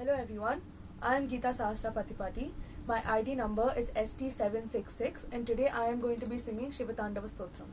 Hello everyone, I am Geeta Sahasra Patipati. My ID number is ST766 and today I am going to be singing Shivatandava Stotram.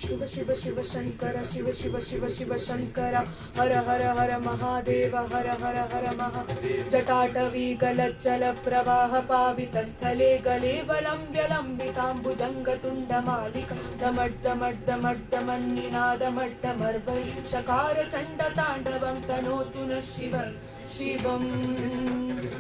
Shiva Shiva Shiva Shankara Shiva Shiva Shiva Shiva Shankara Hara Hara Hara Mahadeva Hara Hara Hara Maha Jatatavi Galachala Pravaha Pavita Sthale Gale Valamvyalambitam Bhujangatunda Malika Damad Damad Damad Damannina Damad Damarbai Shakara Chanda Tandavam Tanotuna Shiva Shivam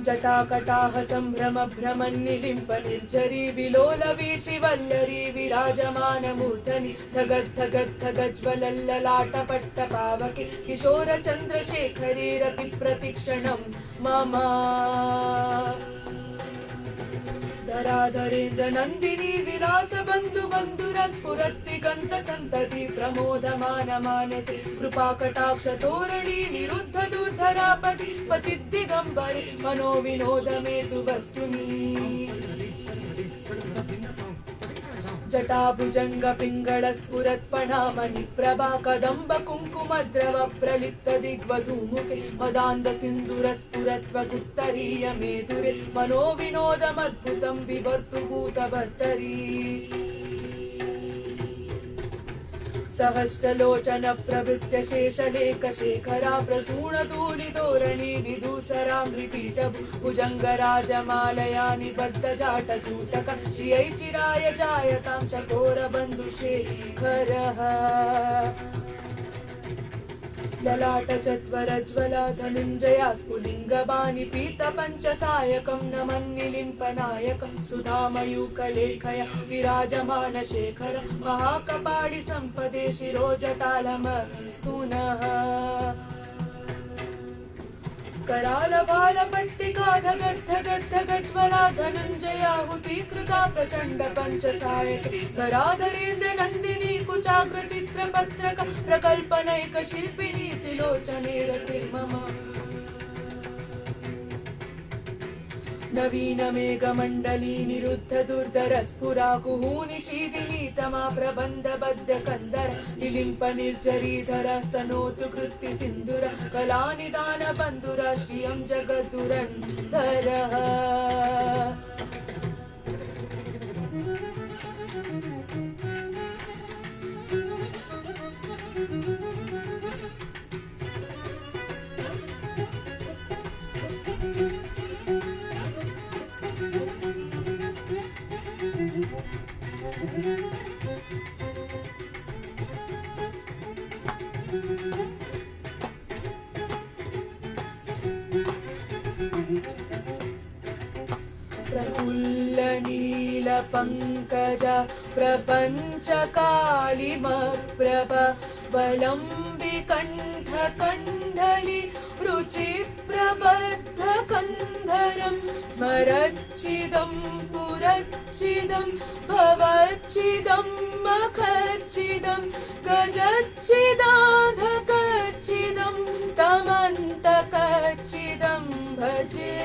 जटाकटाह सम्भ्रम भ्रमन्निलिम्प निर्झरी विलोल वीचि Vallari विराजमान मूर्धनि धगद् धगद् धगज्ज्वलल्ललाट पट्ट पावके किशोर चन्द्रशेखरी रति प्रतिक्षणं मम धराधरेन्द्र नन्दिनी विलास बन्धु बन्धुर स्फुरद्दिगन्त सन्तति प्रमोदमान मानसे कृपाकटाक्ष तोरणी निरुद्ध दुर्धरापति क्वचिद्दिगम्बरे मनोविनोदमेतु वस्तुनि जटाभुजंग पिंगल स्फुरत्पणामणि प्रभा कदंब कुंकुमद्रव प्रलिप्त दिग्वधूमुखे मदान्ध सिन्दूर स्फुरत्वगुत्तरीय मेदुरे मनोविनोदमद्भुतं विवर्तुभूतभर्तरी सहस्रलोचन प्रभृत्य शेषलेख शेखरा प्रसूनधूलिधोरणी विदूसराङ्घ्रिपीठ भुजङ्गराजमालया निबद्ध जाटजूटक श्रियै चिराय जायतां चकोरबन्धुशेखरः ललाट चत्वरज्वला धनञ्जया स्फुलिङ्गबाणि पीतपञ्चसायकं नमन्निलिम्पनायकं सुधामयूखलेखया विराजमान शेखर महाकपाळि सम्पदे शिरोजटालमस्तुनः कराल बाल पट्टिका धगद् धगद् धगज्ज्वला धनञ्जयाहुतीकृता प्रचण्ड पञ्चसायक धराधरेन्द्र नन्दिनी कुचाग्र चित्रपत्रक प्रकल्पनैक शिल्पिनी त्रिलोचने रतिर्मम नवीन मेघमण्डली निरुद्ध दुर्धर स्फुरा कुहूनि शीदिनी तमा प्रबन्ध बद्ध कन्दर निलिम्प निर्झरीधर स्तनोतु कृत्ति सिन्दूर कलानिदान बन्धुर श्रियं जगद्दुरन्धरः प्रफुल्ल नील पंकज प्रपंच कालिमप्रभ बलंबि कंठ कंडली रुचि प्रबद्ध कंधरं स्मरच्चिदं पुरच्चिदं भवच्चिदं मखच्चिदं गजच्चिदाधकच्चिदं तमन्तकच्चिदं भजे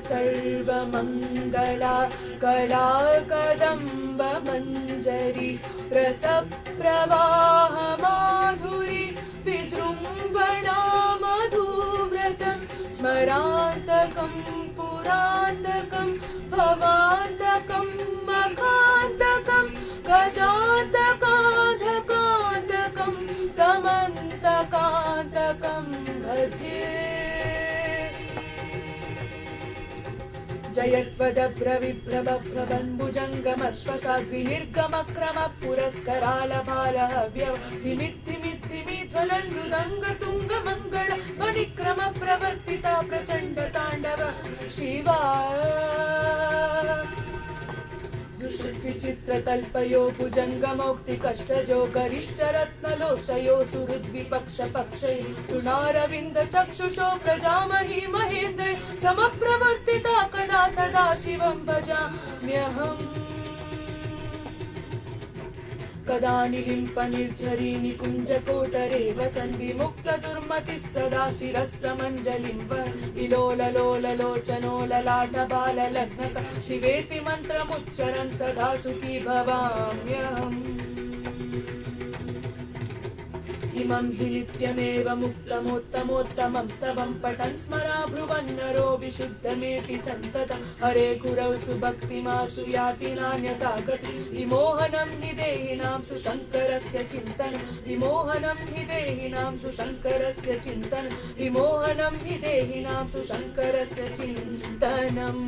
सर्वमङ्गला कला कदम्ब मञ्जरी रसप्रवाह माधुरी विजृम्भणा मधुव्रतं स्मरान्तकं पुरान्तकं भवान्तकं मखान्तकं गजान्तकाधकान्तकं तमन्तकान्तकं भजे जयत्वदभ्रविभ्रमभ्रवन्भुजङ्गमस्वसाग्निर्गमक्रमः पुरस्करालभालहव्यव धिमित्तिमित्तिमिध्वलन्नुदङ्गतुङ्गमङ्गल मणिक्रम प्रवर्तिता प्रचण्ड ताण्डव शिवा विचित्रतल्पयो भुजङ्गमौक्तिकष्टजो गरिष्ठरत्नलोष्टयो सुहृद्विपक्षपक्षै तृणारविन्द चक्षुषो प्रजामहि महेन्द्रै समप्रवर्तिता कदा सदा शिवं भजाम्यहम् कदा निलिम्पनिर्झरी निकुञ्जकोटरे वसन् विमुक्तदुर्मतिः सदा शिरस्तमञ्जलिं विलोललोललोचनो ललाटबाललग्नक शिवेति मन्त्रमुच्चरन् सदा सुखी भवाम्यहम् इमं हि नित्यमेव मुक्तमोत्तमोत्तमं स्तवं पठन् स्मरा ब्रुवन्नरो विशुद्धमेति सन्ततं हरे गुरौ सुभक्तिमासु याति नान्यथा गति विमोहनं हि देहिनां सुशङ्करस्य चिन्तनं विमोहनं हि देहिनां सुशङ्करस्य चिन्तनं विमोहनं हि देहिनां सुशङ्करस्य चिन्तनम्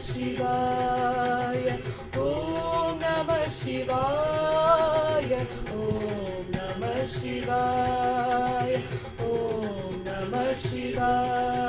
शिवाय ॐ नमः शिवाय ॐ नमः शिवाय ॐ नमः शिवाय